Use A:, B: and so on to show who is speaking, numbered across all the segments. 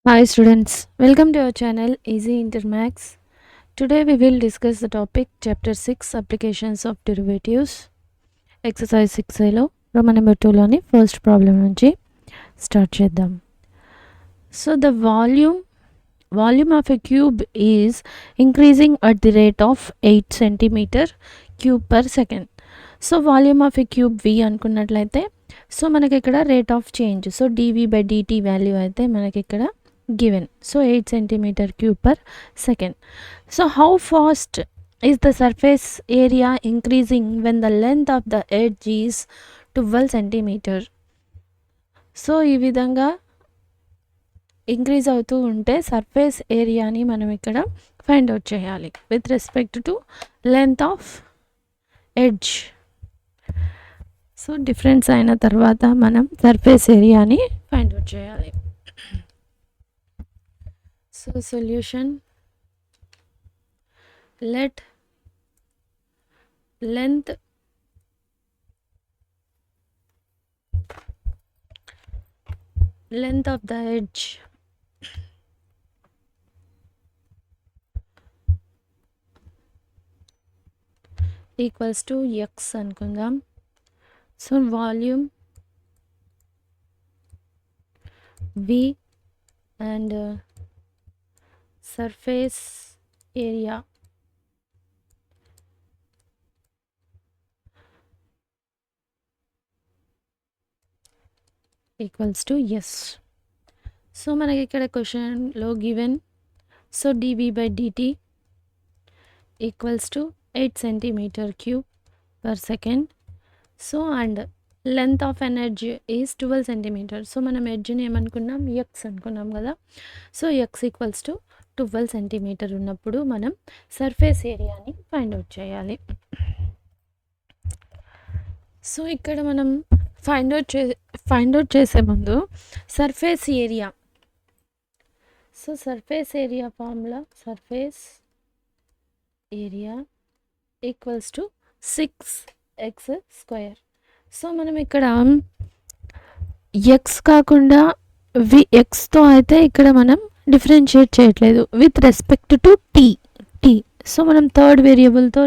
A: Hi students, welcome to our channel Easy Intermax. Today we will discuss the topic Chapter 6 Applications of Derivatives. Exercise 6లో Roman number 2లోని first problem నుంచి start చేద్దాం. So the volume of a cube is increasing at the rate of 8 centimeter cube per second. So volume of a cube V అనుకున్నట్లయితే so మనకి ఇక్కడ rate of change so dV by dt value అయితే మనకి ఇక్కడ given, so 8 centimeter cube per second. So how fast is the surface area increasing when the length of the edge is 12 centimeter? So ఈ విధంగా increase అవుతూ ఉంటే surface ఏరియాని మనం ఇక్కడ ఫైండ్ అవుట్ చేయాలి with respect to length of edge. So difference అయిన తర్వాత మనం సర్ఫేస్ ఏరియాని ఫైండ్ అవుట్ చేయాలి. So solution, let length of the edge equals to x అనుకుందాం. So volume V and surface area equals to S. So మనకి ఇక్కడ క్వశ్చన్లో given so dV by dt equals to 8 centimeter cube per second. So and length of N edge is 12 centimeter. So మనం ఎడ్జ్ని ఏమనుకున్నాం X అనుకున్నాం కదా. So X equals to 12 centimeter ఉన్నప్పుడు మనం surface ఏరియాని ఫైండ్ అవుట్ సో ఇక్కడ మనం ఫైండ్ అవుట్ చేసే ముందు surface area, so surface area formula surface area equals to 6x². So మనం ఇక్కడ ఎక్స్ కాకుండా ఎక్స్తో అయితే ఇక్కడ మనం డిఫరెన్షియేట్ చేయట్లేదు with respect to T. So మనం థర్డ్ వేరియబుల్తో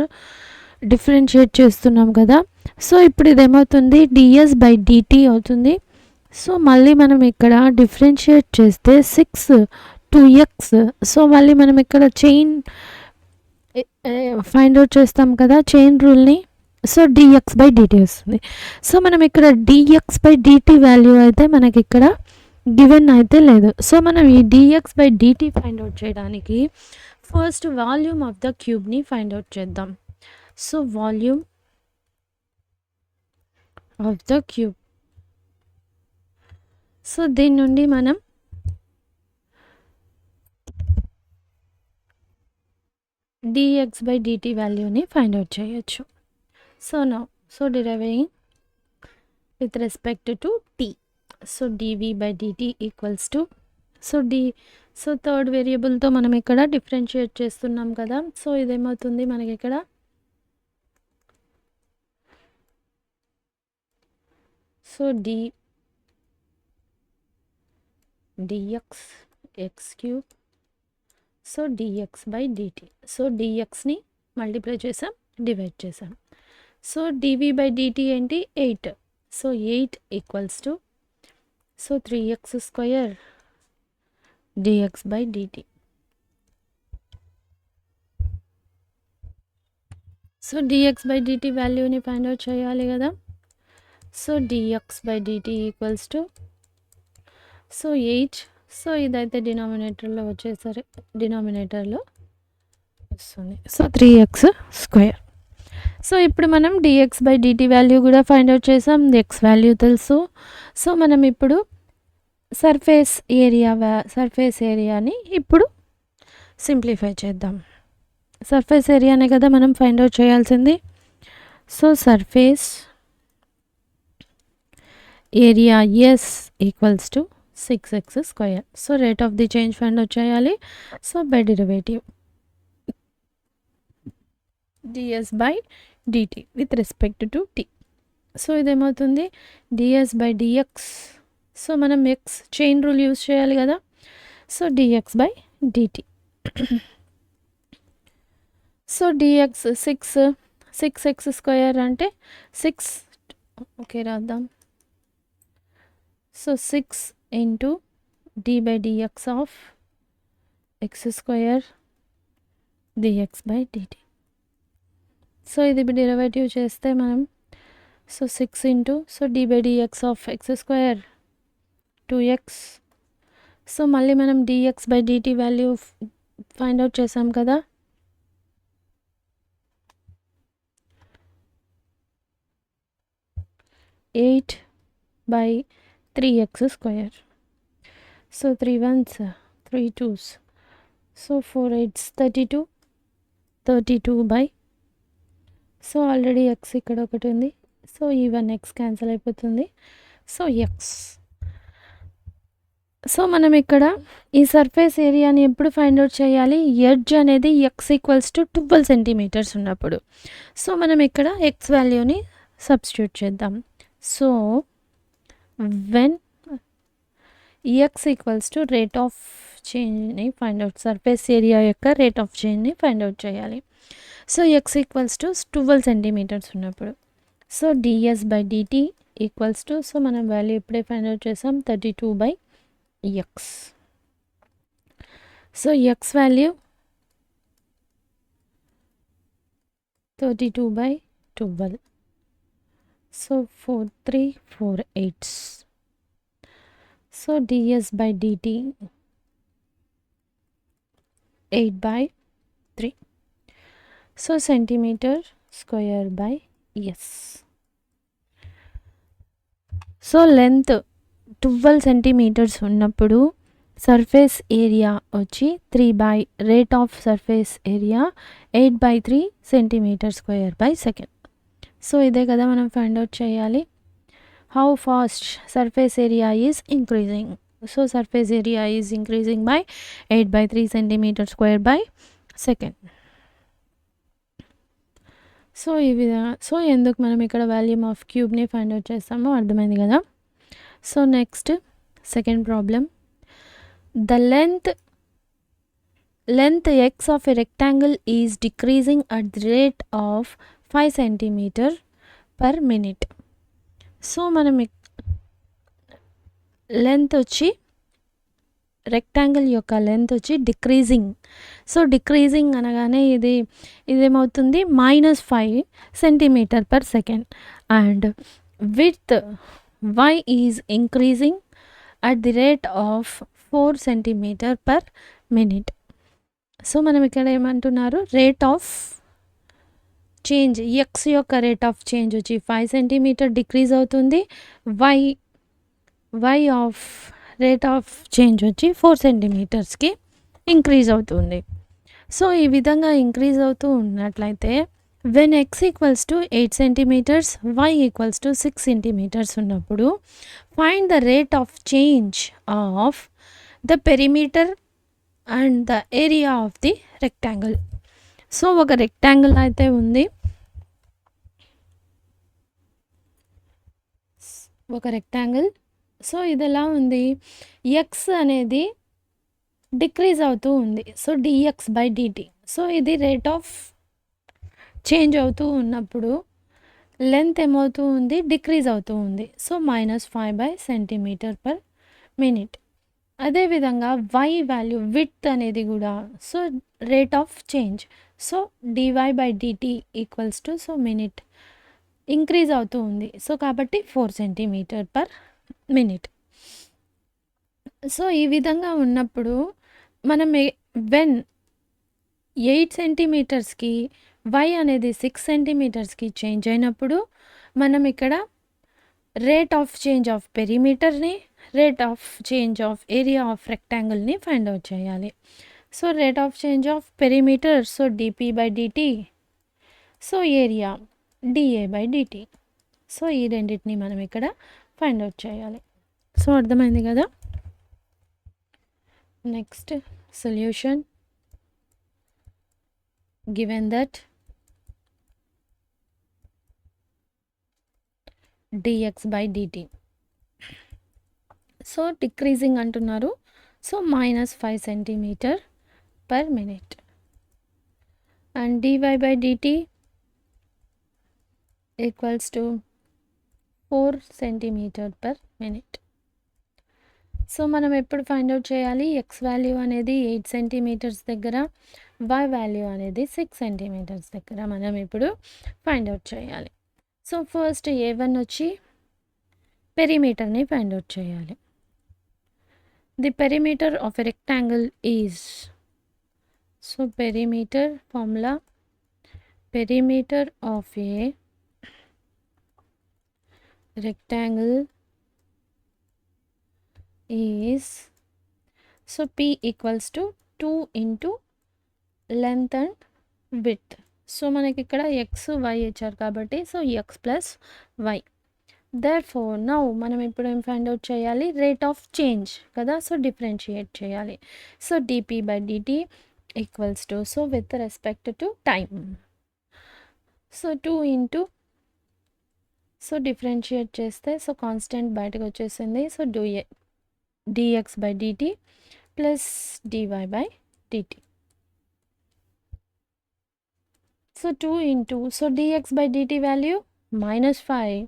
A: డిఫరెన్షియేట్ చేస్తున్నాం కదా. సో ఇప్పుడు ఇది ఏమవుతుంది ds by dt అవుతుంది. సో మళ్ళీ మనం ఇక్కడ డిఫరెన్షియేట్ చేస్తే 6 2x. సో మళ్ళీ మనం ఇక్కడ చైన్ ఫైండ్ అవుట్ చేస్తాం కదా చైన్ రూల్ని. సో dx by dt వస్తుంది. సో మనం ఇక్కడ dx by dt వాల్యూ అయితే మనకి ఇక్కడ గివెన్ అయితే లేదు. సో మనం ఈ dx by dt find out చేయడానికి ఫస్ట్ వాల్యూమ్ ఆఫ్ ద క్యూబ్ని ఫైండ్ అవుట్ చేద్దాం. So volume of the cube, so దీని నుండి మనం dx by dt వాల్యూని ఫైండ్ అవుట్ చేయొచ్చు. So now so deriving with respect to t. So dV by dt equals to so third వేరియబుల్తో మనం ఇక్కడ డిఫరెన్షియేట్ చేస్తున్నాం కదా. సో ఇదేమవుతుంది మనకి ఇక్కడ so dx x³ so dx by dt. So dxని మల్టిప్లై చేసాం, డివైడ్ చేసాం. సో dV by dt ఏంటి 8. So 8 equals to so 3x² dx by dt. So dx by dt వాల్యూని ఫైండ్ అవుట్ చేయాలి కదా. So dx by dt equals to so 8. So ఇదైతే డినామినేటర్లో వస్తుంది. So 3x². So ఇప్పుడు మనం dx by dt వాల్యూ కూడా find out చేసాం, X value తెలుసు. సో మనం ఇప్పుడు సర్ఫేస్ ఏరియాని ఇప్పుడు సింప్లిఫై చేద్దాం. సర్ఫేస్ ఏరియానే కదా మనం ఫైండ్ అవుట్ చేయాల్సింది. So surface area S equals to 6x². So rate of the change find out చేయాలి. So by derivative ds by dt with respect to t. So ఇదేమవుతుంది ds by dx. సో మనం x chain rule use చేయాలి కదా. So dx by dt. So dx 6x square అంటే 6 okay రాద్దాం. So 6 into d by dx ఆఫ్ x square dx by dt. So ఇది derivative చేస్తే మనం so 6 into so d by dx ఆఫ్ x square 2x. So మళ్ళీ మనం dx by dt value find out చేసాం కదా. Eight by 3x square. So 3 1s 3 2s. So 4 8s 32. 32 by so already X ఇక్కడ ఒకటి ఉంది. సో ఈ 1x క్యాన్సిల్ అయిపోతుంది. So X. సో మనం ఇక్కడ ఈ సర్ఫేస్ ఏరియాని ఎప్పుడు ఫైండ్ అవుట్ చేయాలి? ఎడ్జ్ అనేది ఎక్స్ ఈక్వల్స్ టు 12 సెంటీమీటర్స్ ఉన్నప్పుడు. సో మనం ఇక్కడ ఎక్స్ వాల్యూని సబ్స్టిట్యూట్ చేద్దాం. So when x equals to rate of చేంజ్ని ఫైండ్ అవుట్, సర్ఫేస్ ఏరియా యొక్క రేట్ ఆఫ్ చేంజ్ని ఫైండ్ అవుట్ చేయాలి. So X equals to 12 centimetres ఉన్నప్పుడు. So ds by DT equals to so మనం వాల్యూ ఇప్పుడే ఫైండ్ అవుట్ చేసాం 32 by x. So x value 32 by 12. So 4 3 4 8s. So ds by dt 8 by 3. So centimetre square by S. So length 12 centimetres ఉన్నప్పుడు surface area వచ్చి 3 by rate of surface area 8 by 3 centimetre square by second. So ఇదే కదా మనం find out చేయాలి. How fast surface area is increasing. So surface area is increasing by 8 by 3 centimetre square by second. So ఈ విధంగా so ఎందుకు మనం ఇక్కడ volume of క్యూబ్ని ఫైండ్ అవుట్ చేస్తామో అర్థమైంది కదా. So next second problem. The length X of a rectangle is decreasing at the rate of 5 centimetre per minute. So మనం లెంత్ వచ్చి రెక్టాంగిల్ యొక్క లెంత్ వచ్చి డిక్రీజింగ్. సో డిక్రీజింగ్ అనగానే ఇదేమవుతుంది -5 centimetre per second. And width y is increasing at the rate of 4 centimetre per minute. So మనం ఇక్కడ ఏమంటున్నారు? Rate of change X యొక్క రేట్ ఆఫ్ చేంజ్ వచ్చి 5 సెంటీమీటర్ డిక్రీజ్ అవుతుంది. y of rate of change వచ్చి 4 సెంటీమీటర్స్కి increase అవుతుంది. So ఈ విధంగా ఇంక్రీజ్ అవుతూ ఉన్నట్లయితే when x equals to 8 centimetres y equals to 6 centimetres ఉన్నప్పుడు find the rate of change of the perimeter and the area of the rectangle. So ఒక rectangle అయితే ఉంది, ఒక రెక్టాంగిల్. సో ఇది ఎలా ఉంది? ఎక్స్ అనేది డిక్రీజ్ అవుతూ ఉంది. So dx by DT. So ఇది రేట్ ఆఫ్ చేంజ్ అవుతూ ఉన్నప్పుడు లెంత్ ఏమవుతూ ఉంది? డిక్రీజ్ అవుతూ ఉంది. So -5 by centimetre per minute. అదేవిధంగా y వాల్యూ విడ్త్ అనేది కూడా so rate of change. So dy by DT equals to so minute increase అవుతూ ఉంది. సో కాబట్టి 4 సెంటీమీటర్ పర్ మినిట్. సో ఈ విధంగా ఉన్నప్పుడు మనం వెన్ 8 సెంటీమీటర్స్కి y అనేది 6 సెంటీమీటర్స్కి చేంజ్ అయినప్పుడు మనం ఇక్కడ రేట్ ఆఫ్ చేంజ్ ఆఫ్ పెరిమీటర్ని, rate of change of area of రెక్టాంగిల్ని ఫైండ్ అవుట్ చేయాలి. So rate of change of perimeter so d p by DT. So area d a by DT. So ఈ రెండింటిని మనం ఇక్కడ ఫైండ్ అవుట్ చేయాలి. సో అర్థమైంది కదా. Next solution. Given that dx by dt. So decreasing అంటున్నారు. So minus 5 centimeter per minute. And dy by dt equals to 4 centimeter per minute. So మనం ఎప్పుడు ఫైండ్ అవుట్ చేయాలి? ఎక్స్ వాల్యూ అనేది 8 centimetres దగ్గర, y value అనేది 6 centimetres దగ్గర మనం ఇప్పుడు ఫైండ్ అవుట్ చేయాలి. సో ఫస్ట్ A1 వచ్చి పెరిమీటర్ని ఫైండ్ అవుట్ చేయాలి. The perimeter of a rectangle is, so perimeter formula, perimeter of A rectangle is, so P equals to 2 into length and width. So మనకి ఇక్కడ x y ఇచ్చారు కాబట్టి so x plus y. therefore now మనం ఇప్పుడు ఏం find out చేయాలి? Rate of change కదా, so differentiate చేయాలి. So dp by dt equals to, so with respect to time, so 2 into, so differentiate చేస్తే సో కాన్స్టెంట్ బయటకు వచ్చేసింది. So dx by dt plus dy by dt. So 2 into, so dx by dt value minus 5,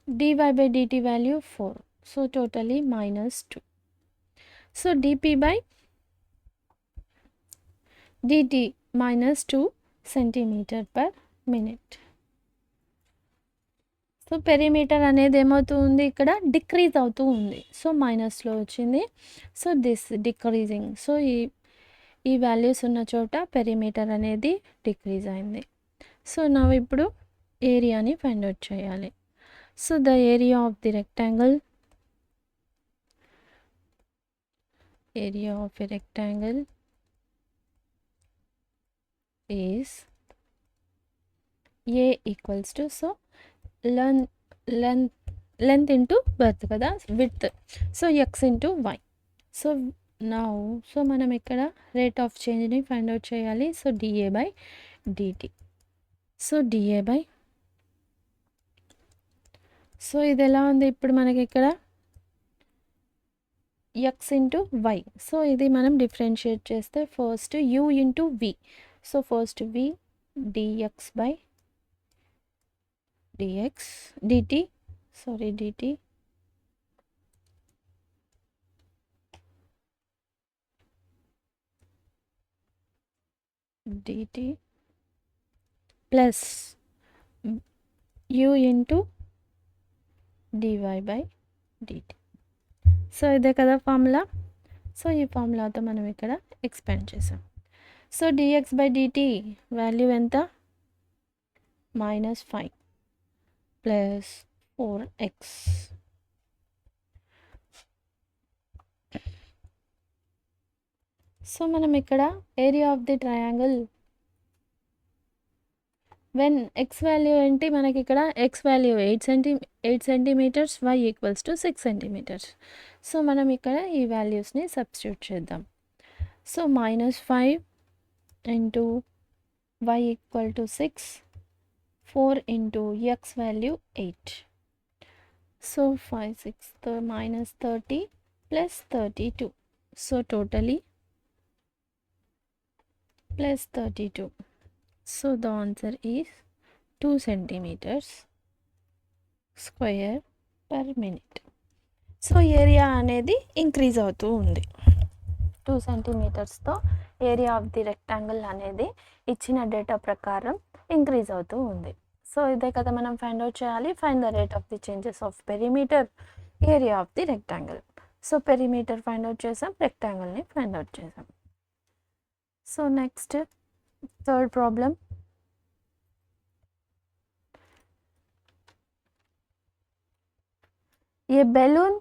A: dy by dt value 4, so totally minus 2. So dp by dt minus 2 centimetre per minute. So perimeter అనేది ఏమవుతుంది? ఇక్కడ decrease అవుతూ ఉంది. So మైనస్లో వచ్చింది. So this decreasing, so ఈ values ఉన్న చోట పెరిమీటర్ అనేది డిక్రీజ్ అయింది. సో నా ఇప్పుడు ఏరియాని ఫైండ్ అవుట్ చేయాలి. So the area of the rectangle, area of a rectangle is A equals to, so length into breadth కదా, width, so x into y. So now so మనం ఇక్కడ rate of చేంజ్ని find out చేయాలి. So dA by dt, so dA by, so ఇది ఎలా ఉంది ఇప్పుడు మనకి ఇక్కడ x into y. సో ఇది మనం డిఫరెన్షియేట్ చేస్తే first u into v, so first v dx by dx dt, sorry dt dt plus u into dy by dt. So ఇదే కదా ఫార్ములా. సో ఈ ఫార్ములాతో మనం ఇక్కడ ఎక్స్పాండ్ చేసాం. So dx by dt value ఎంత? -5 ప్లస్ 4x. సో మనం ఇక్కడ area of the triangle, when X value ఏంటి మనకి ఇక్కడ? X value 8 centimetres, y equals to 6 centimetres. So మనం ఇక్కడ ఈ వాల్యూస్ని సబ్స్టిట్యూట్ చేద్దాం. So -5 into y equal to 6, 4 into x value 8. So 5 6 -30 plus 32, so totally plus 32. So the answer is 2 centimeters square per minute. So area అనేది increase అవుతూ ఉంది. 2 సెంటీమీటర్స్తో area of the rectangle అనేది ఇచ్చిన డేటా ప్రకారం ఇంక్రీజ్ అవుతూ ఉంది. So ఇదే కదా మనం ఫైండ్ అవుట్ చేయాలి. Find the rate of the changes of perimeter, area of the rectangle. So perimeter find out చేసాం, రెక్టాంగిల్ని ఫైండ్ అవుట్ చేసాం. So next, third problem. A balloon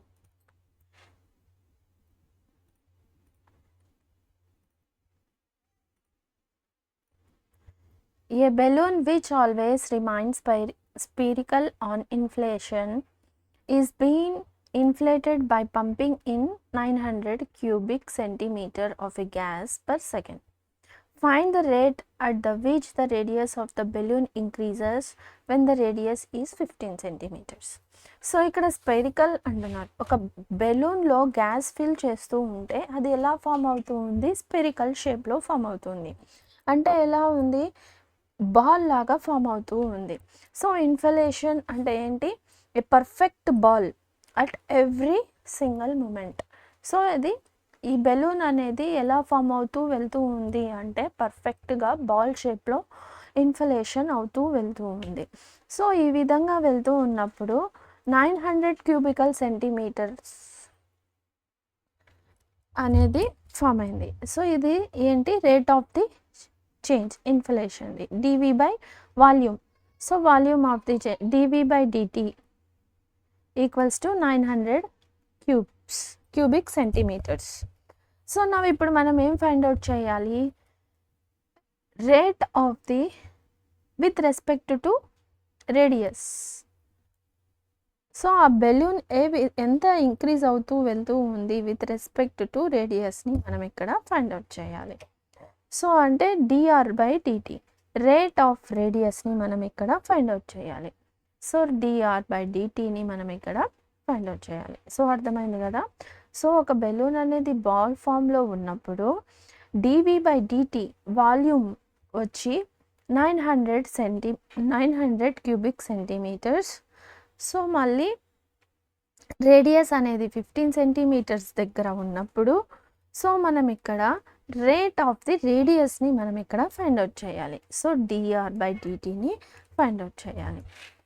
A: which always remains spherical on inflation is being inflated by pumping in 900 cubic centimeter of a gas per second. find the rate at the which the radius of the balloon increases when the radius is 15 centimeters. So ఇక్కడ spherical అంటున్నారు. ఒక బెలూన్లో gas fill చేస్తూ ఉంటే అది ఎలా form అవుతూ ఉంది, spherical షేప్లో ఫామ్ అవుతుంది. అంటే ఎలా ఉంది, బాల్ లాగా ఫామ్ అవుతూ ఉంది. సో ఇన్ఫలేషన్ అంటే ఏంటి, a perfect ball at every single moment. So ఇది ఈ బెలూన్ అనేది ఎలా ఫామ్ అవుతూ వెళ్తూ ఉంది అంటే పర్ఫెక్ట్గా బాల్ షేప్లో ఇన్ఫలేషన్ అవుతూ వెళ్తూ ఉంది. సో ఈ విధంగా వెళ్తూ ఉన్నప్పుడు 900 క్యూబికల్ సెంటీమీటర్స్ అనేది ఫామ్ అయింది. సో ఇది ఏంటి, రేట్ ఆఫ్ ది చేంజ్ ఇన్ఫలేషన్ది, dV by volume. So volume of the dV by dt equals to 900 cubic centimetres. So నా ఇప్పుడు మనం ఏం ఫైండ్ అవుట్ చేయాలి, rate of the with respect to radius. So ఆ బెలూన్ ఎంత ఇంక్రీజ్ అవుతూ వెళ్తూ ఉంది విత్ రెస్పెక్ట్ టు రేడియస్ని మనం ఇక్కడ ఫైండ్ అవుట్ చేయాలి. సో అంటే dr by dt, rate of రేడియస్ని మనం ఇక్కడ ఫైండ్ అవుట్ చేయాలి. సో dr బై dtని మనం ఇక్కడ ఫైండ్ అవుట్ చేయాలి. సో అర్థమైంది కదా. సో ఒక బెలూన్ అనేది బాల్ ఫామ్లో ఉన్నప్పుడు dV బై dt వాల్యూమ్ వచ్చి 900 క్యూబిక్ సెంటీమీటర్స్. సో మళ్ళీ రేడియస్ అనేది 15 సెంటీమీటర్స్ దగ్గర ఉన్నప్పుడు సో మనం ఇక్కడ రేట్ ఆఫ్ ది రేడియస్ని మనం ఇక్కడ ఫైండ్ అవుట్ చేయాలి. సో dr బై dtని ఫైండ్ అవుట్ చేయాలి.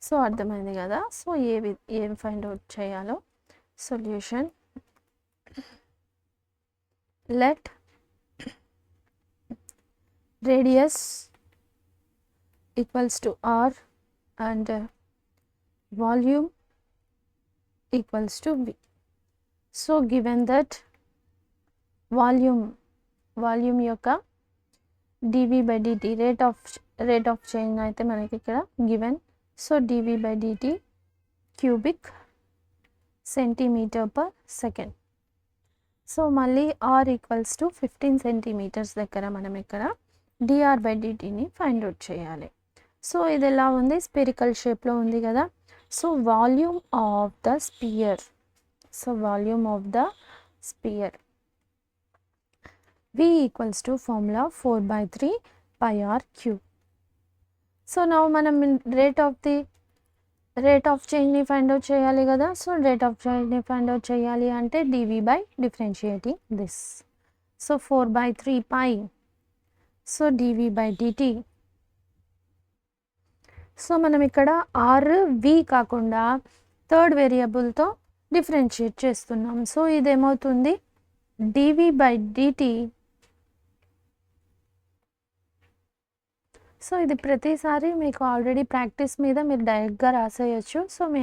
A: సో అర్థమైంది కదా. సో ఏం ఫైండ్ అవుట్ చేయాలో solution, let radius equals to r and volume equals to V. So given that volume యొక్క dV by dt rate of change అయితే మనకి ఇక్కడ given. So dV by dt cubic centimeter per second. So మళ్ళీ r equals to 15 centimetres దగ్గర మనం ఇక్కడ dr by dtని find out చేయాలి. సో ఇది ఎలా ఉంది, స్పెరికల్ షేప్లో ఉంది కదా. So volume of the sphere, V equals to formula 4/3 pi r cube. So now మనం రేట్ ఆఫ్ చేంజ్ని ఫైండ్ అవుట్ చేయాలి కదా. సో రేట్ ఆఫ్ చేంజ్ని ఫైండ్ అవుట్ చేయాలి అంటే dV by differentiating this. So 4/3 pi, so dV by dt. So మనం ఇక్కడ v కాకుండా థర్డ్ వేరియబుల్తో డిఫరెన్షియేట్ చేస్తున్నాం. సో ఇదేమవుతుంది, dV బై dt. సో ఇది ప్రతిసారి మీకు ఆల్రెడీ ప్రాక్టీస్ మీద మీరు డైరెక్ట్గా రాసేయచ్చు. సో మీ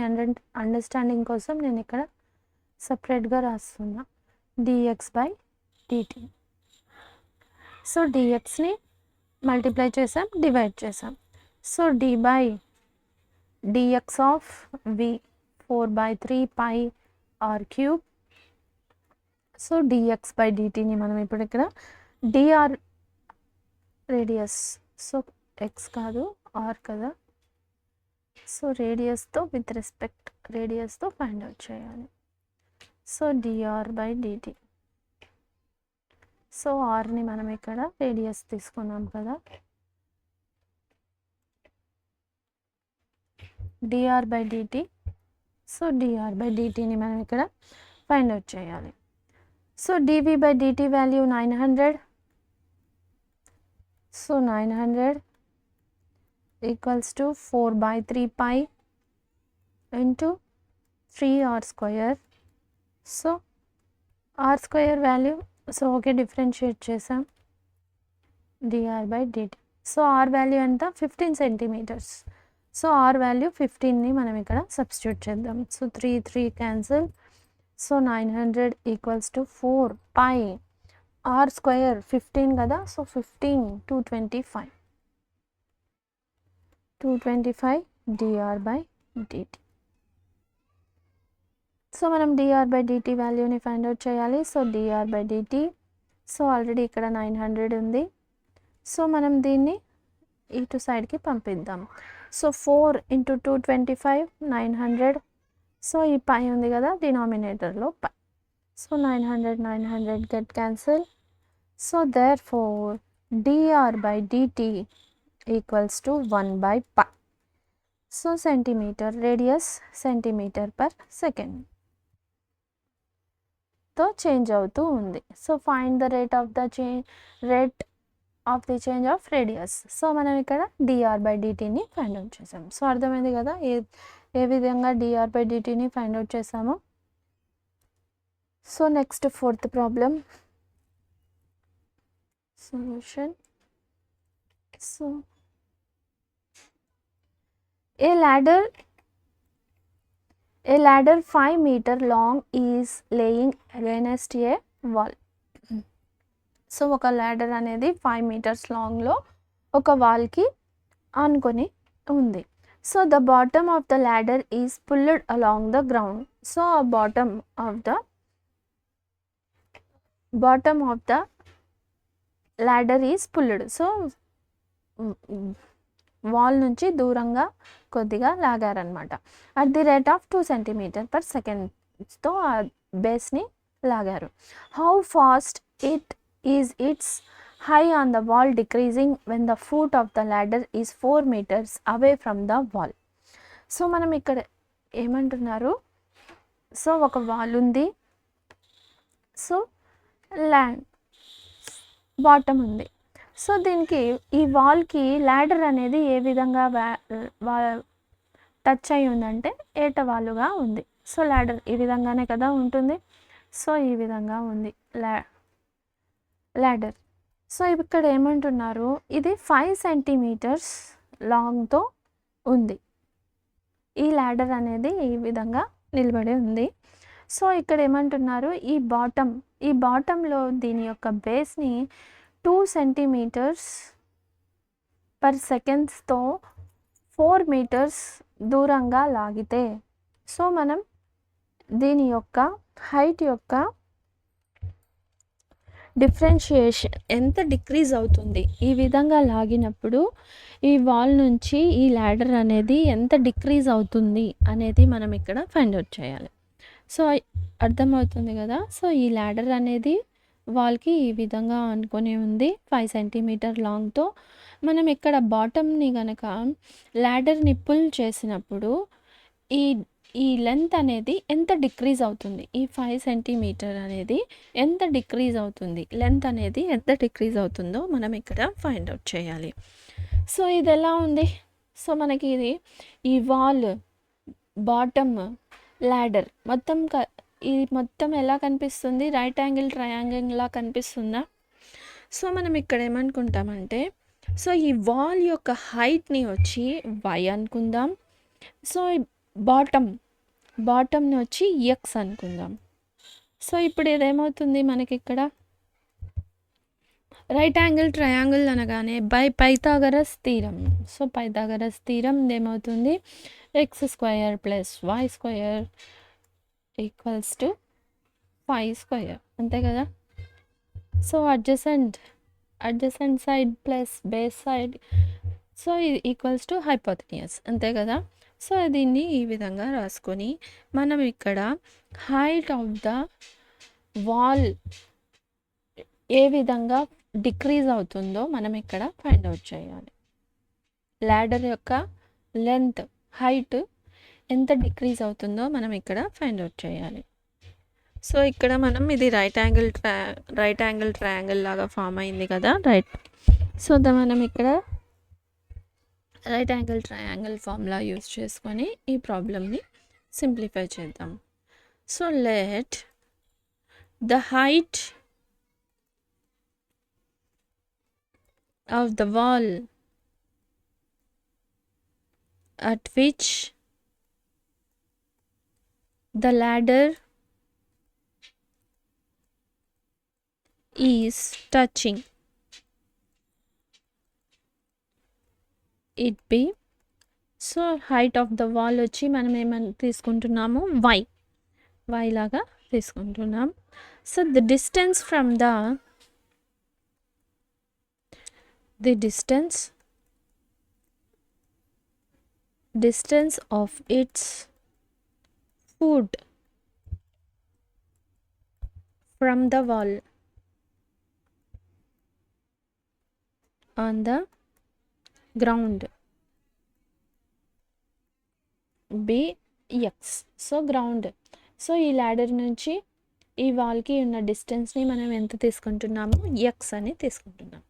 A: అండర్స్టాండింగ్ కోసం నేను ఇక్కడ సపరేట్గా రాస్తున్నా, dx బై dt. సో dxని మల్టిప్లై చేసాం, డివైడ్ చేసాం. So d by dx of v 4/3 pi r cube. So dx by dtని మనం ఇప్పుడు ఇక్కడ dr రేడియస్, సో x కాదు r కదా. సో రేడియస్తో విత్ రెస్పెక్ట్ రేడియస్తో ఫైండ్ అవుట్ చేయాలి. So dr by dt. So rని మనం ఇక్కడ రేడియస్ తీసుకున్నాం కదా, dr by dt. So dr by dtని మనం ఇక్కడ ఫైండ్ అవుట్ చేయాలి. So dV by dt value 900. So 900 equals to 4/3 pi into 3r square. So r square value, so okay differentiate చేసాం, dr by dt. So r value ఎంత, 15 centimetres. So r value 15ని మనం ఇక్కడ substitute చేద్దాం. So 3 cancel. So 900 equals to 4 pi r square 15 కదా. So 15 225 dr by dt. So మనం dr by dt వాల్యూని find out చేయాలి. So dr by dt, so already ఇక్కడ 900 ఉంది. సో మనం దీన్ని ఇటు సైడ్కి పంపిద్దాం. సో 4 × 225 900. సో ఈ పై ఉంది కదా డినామినేటర్లో pi. So 900 get cancel. So therefore dr/dt equals to 1/π. So centimetre, radius cm/s తో చేంజ్ అవుతూ ఉంది. So find the rate of the change of radius. So మనం ఇక్కడ dr/dtని ఫైండ్ అవుట్ చేసాం. సో అర్థమైంది కదా ఏ విధంగా dr/dtని ఫైండ్ అవుట్ చేసాము. So next 4th problem solution. So a ladder 5 meter long is laying against a wall. So ఒక ladder అనేది 5 meters లాంగ్లో ఒక వాల్కి ఆనుకొని ఉంది. So the bottom of the ladder is pulled along the ground. So bottom of the ladder is pulled. So wall నుంచి దూరంగా కొద్దిగా లాగారనమాట. At the rate of 2 cm/s ఆ బేస్ని లాగారు. How fast its high on the wall decreasing when the foot of the ladder is 4 meters away from the wall. So మనం ఇక్కడ ఏమంటున్నారు, సో ఒక వాల్ ఉంది, సో బాటమ్ ఉంది. సో దీనికి ఈ వాల్కి ల్యాడర్ అనేది ఏ విధంగా టచ్ అయి ఉందంటే ఏటవాలుగా ఉంది. సో ల్యాడర్ ఈ విధంగానే కదా ఉంటుంది. సో ఈ విధంగా ఉంది ల్యాడర్. సో ఇక్కడ ఏమంటున్నారు, ఇది 5 centimeters లాంగ్తో ఉంది. ఈ ల్యాడర్ అనేది ఈ విధంగా నిలబడి ఉంది. సో ఇక్కడ ఏమంటున్నారు, ఈ బాటంలో దీని యొక్క బేస్ని 2 cm/s 4 meters దూరంగా లాగితే, సో మనం దీని యొక్క హైట్ యొక్క డిఫరెన్షియేషన్ ఎంత డిక్రీజ్ అవుతుంది, ఈ విధంగా లాగినప్పుడు ఈ వాల్ నుంచి ఈ ల్యాడర్ అనేది ఎంత డిక్రీజ్ అవుతుంది అనేది మనం ఇక్కడ ఫైండ్ అవుట్ చేయాలి. సో అర్థమవుతుంది కదా. సో ఈ ల్యాడర్ అనేది వాల్కి ఈ విధంగా అనుకొని ఉంది 5 centimeter లాంగ్తో. మనం ఇక్కడ బాటమ్ని కనుక ల్యాడర్ని పుల్ చేసినప్పుడు ఈ లెంత్ అనేది ఎంత డిక్రీజ్ అవుతుంది, ఈ 5 centimeter అనేది ఎంత డిక్రీజ్ అవుతుంది, లెంత్ అనేది ఎంత డిక్రీజ్ అవుతుందో మనం ఇక్కడ ఫైండ్ అవుట్ చేయాలి. సో ఇది ఎలా ఉంది, సో మనకి ఈ వాల్, బాటమ్, ల్యాడర్ ఇది మొత్తం ఎలా కనిపిస్తుంది, రైట్ యాంగిల్ ట్రయాంగిల్లా కనిపిస్తుందా. సో మనం ఇక్కడ ఏమనుకుంటామంటే, సో ఈ వాల్ యొక్క హైట్ని వచ్చి y అనుకుందాం. సో బాటమ్ని వచ్చి x అనుకుందాం. సో ఇప్పుడు ఇదేమవుతుంది మనకి ఇక్కడ రైట్ యాంగిల్ ట్రయాంగిల్ అనగానే by Pythagoras theorem. So Pythagoras theorem ఏమవుతుంది, x² + y² ఈక్వల్స్ టు 5² అంతే కదా. So adjacent side plus base side, so ఇది ఈక్వల్స్ టు హైపోటెన్యూస్ అంతే కదా. సో దీన్ని ఈ విధంగా రాసుకొని మనం ఇక్కడ హైట్ ఆఫ్ ద వాల్ ఏ విధంగా డిక్రీజ్ అవుతుందో మనం ఇక్కడ ఫైండ్ అవుట్ చేయాలి. ల్యాడర్ యొక్క లెంత్, హైట్ ఎంత డిక్రీజ్ అవుతుందో మనం ఇక్కడ ఫైండ్ అవుట్ చేయాలి. సో ఇక్కడ మనం ఇది రైట్ యాంగిల్ ట్రయాంగిల్ లాగా ఫామ్ అయింది కదా, రైట్. సో మనం ఇక్కడ right angle triangle formula use చేసుకొని ఈ ప్రాబ్లమ్ని సింప్లిఫై చేద్దాం. So let the height of the wall at which the ladder is touching it be. So height of the wall వచ్చి మనం ఏమని తీసుకుంటున్నాము, y లాగా తీసుకుంటున్నాం. So the distance from the the distance of its foot from the wall on the ground be x. So ground, so ఈ ladder నుంచి ఈ వాల్కి ఉన్న డిస్టెన్స్ని మనం ఎంత తీసుకుంటున్నాము, ఎక్స్ అని తీసుకుంటున్నాం.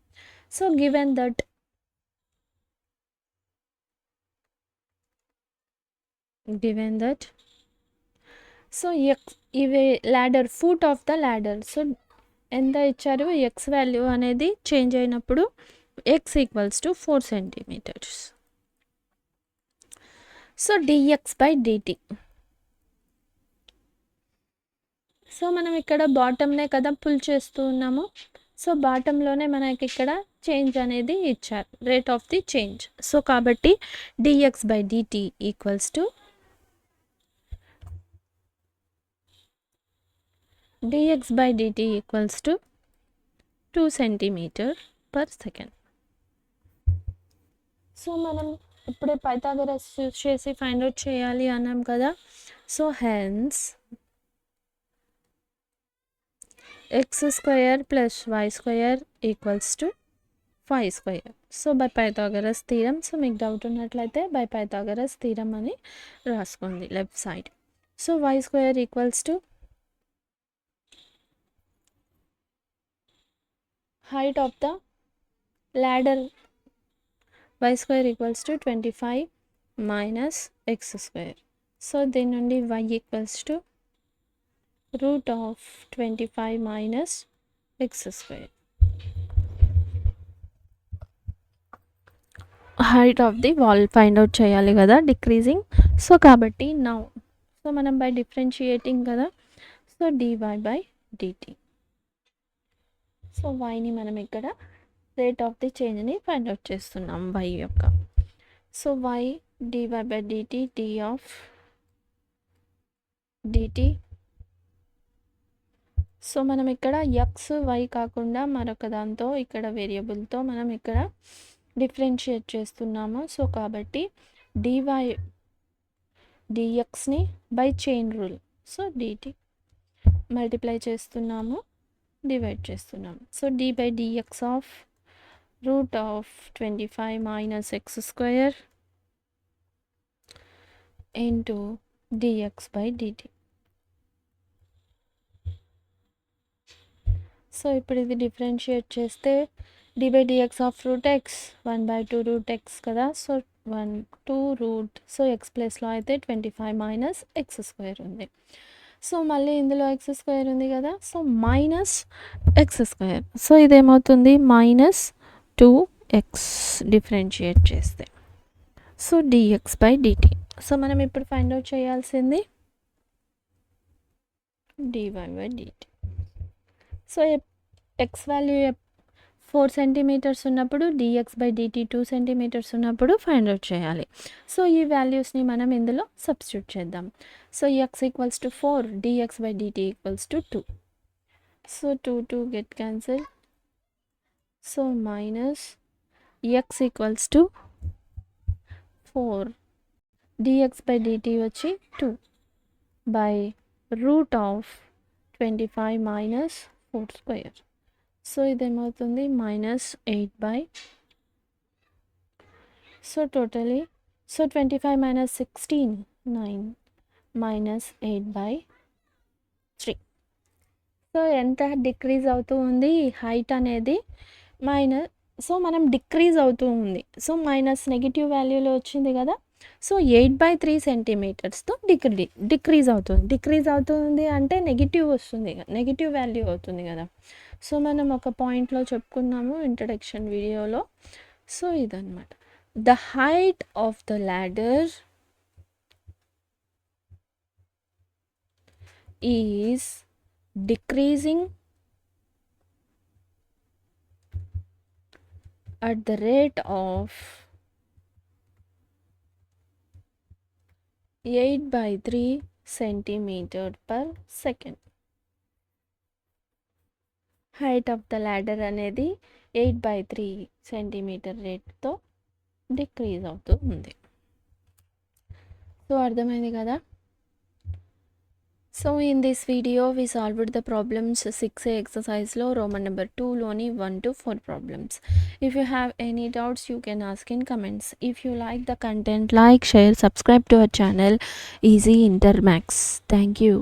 A: So given that so x ఇవి ladder foot of the ladder, so ఎంత ఇచ్చారు, ఎక్స్ వాల్యూ అనేది చేంజ్ అయినప్పుడు x equals to 4 centimetres. So dx by DT. So మనం ఇక్కడ బాటమ్నే కదా పుల్ చేస్తూ ఉన్నాము, సో బాటంలోనే మనకి ఇక్కడ చేంజ్ అనేది ఇచ్చారు, rate of the change. So కాబట్టి d x by DT equals to dx by dt equals to 2 centimeter per second. So మనం ఇప్పుడే పైథాగరస్ యూజ్ చేసి ఫైండ్ అవుట్ చేయాలి అన్నాం కదా. So hence x square plus y square equals to 5 square. So by Pythagoras theorem. So మీకు doubt ఉన్నట్లయితే by Pythagoras theorem అని రాసుకోండి left side. So y square equals to height of the ladder, y square equals to 25 minus x square. So then only y equals to root of 25 minus x square. Height of the wall find out cheyali kada, decreasing. So kabatti now, so manam by differentiating kada, so dy by dt. So వైని మనం ఇక్కడ rate of the చేంజ్ని find out చేస్తున్నాం y యొక్క. So y d y by d t d of d t. So మనం ఇక్కడ X why కాకుండా మరొక దాంతో ఇక్కడ వేరియబుల్తో మనం ఇక్కడ డిఫరెన్షియేట్ చేస్తున్నాము. సో కాబట్టి డివై డిఎక్స్ని by chain rule, so d t multiply చేస్తున్నాము, డివైడ్ చేస్తున్నాం. So d by d x of root of 25 minus x square into d x by DT. So ఇప్పుడు ఇది డిఫరెన్షియేట్ చేస్తే d by d x of root x 1/2 root x కదా. So 1/2 root, so x ప్లేస్లో అయితే 25 minus x square ఉంది. So మళ్ళీ ఇందులో x square ఉంది కదా, so minus x square. So ఇదేమవుతుంది మైనస్ 2x డిఫరెన్షియేట్ చేస్తే. So dx by DT. So మనం ఇప్పుడు ఫైండ్ అవుట్ చేయాల్సింది dy by DT. So X value 4 centimetres ఉన్నప్పుడు డిఎక్స్ బై డిటి 2 సెంటీమీటర్స్ ఉన్నప్పుడు ఫైండ్ అవుట్ చేయాలి. సో ఈ వాల్యూస్ని మనం ఇందులో సబ్స్టిట్యూట్ చేద్దాం. So X equals to 4, dx by DT equals to 2. So 2 get cancel. So minus X equals to 4, dx by dt వచ్చి 2 by root of 25 minus 4 square. So ఇదేమవుతుంది minus 8 by, so totally so 25 minus 16 9 minus 8 by 3. So ఎంత decrease అవుతూ ఉంది ఈ height అనేది minus, so మనం decrease అవుతూ ఉంది. సో మైనస్ నెగిటివ్ వాల్యూలో వచ్చింది కదా. సో 8/3 సెంటీమీటర్స్తో డిక్రీజ్ అవుతుంది అంటే నెగిటివ్ వస్తుంది, నెగిటివ్ వాల్యూ అవుతుంది కదా. సో మనం ఒక పాయింట్లో చెప్పుకున్నాము ఇంట్రడక్షన్ వీడియోలో. సో ఇదన్నమాట, the height of the ladder is decreasing at the rate of 8/3 centimeter per second. Height of the ladder అనేది 8/3 సెంటీమీటర్ రేట్తో డిక్రీజ్ అవుతూ ఉంది. సో అర్థమైంది కదా. So in this video we solved the problems 6A exercise లో Roman number 2 లోని 1 to 4 problems. If you have any doubts you can ask in comments. If you like the content, like, share, subscribe to our channel Easy Inter Maths. Thank you.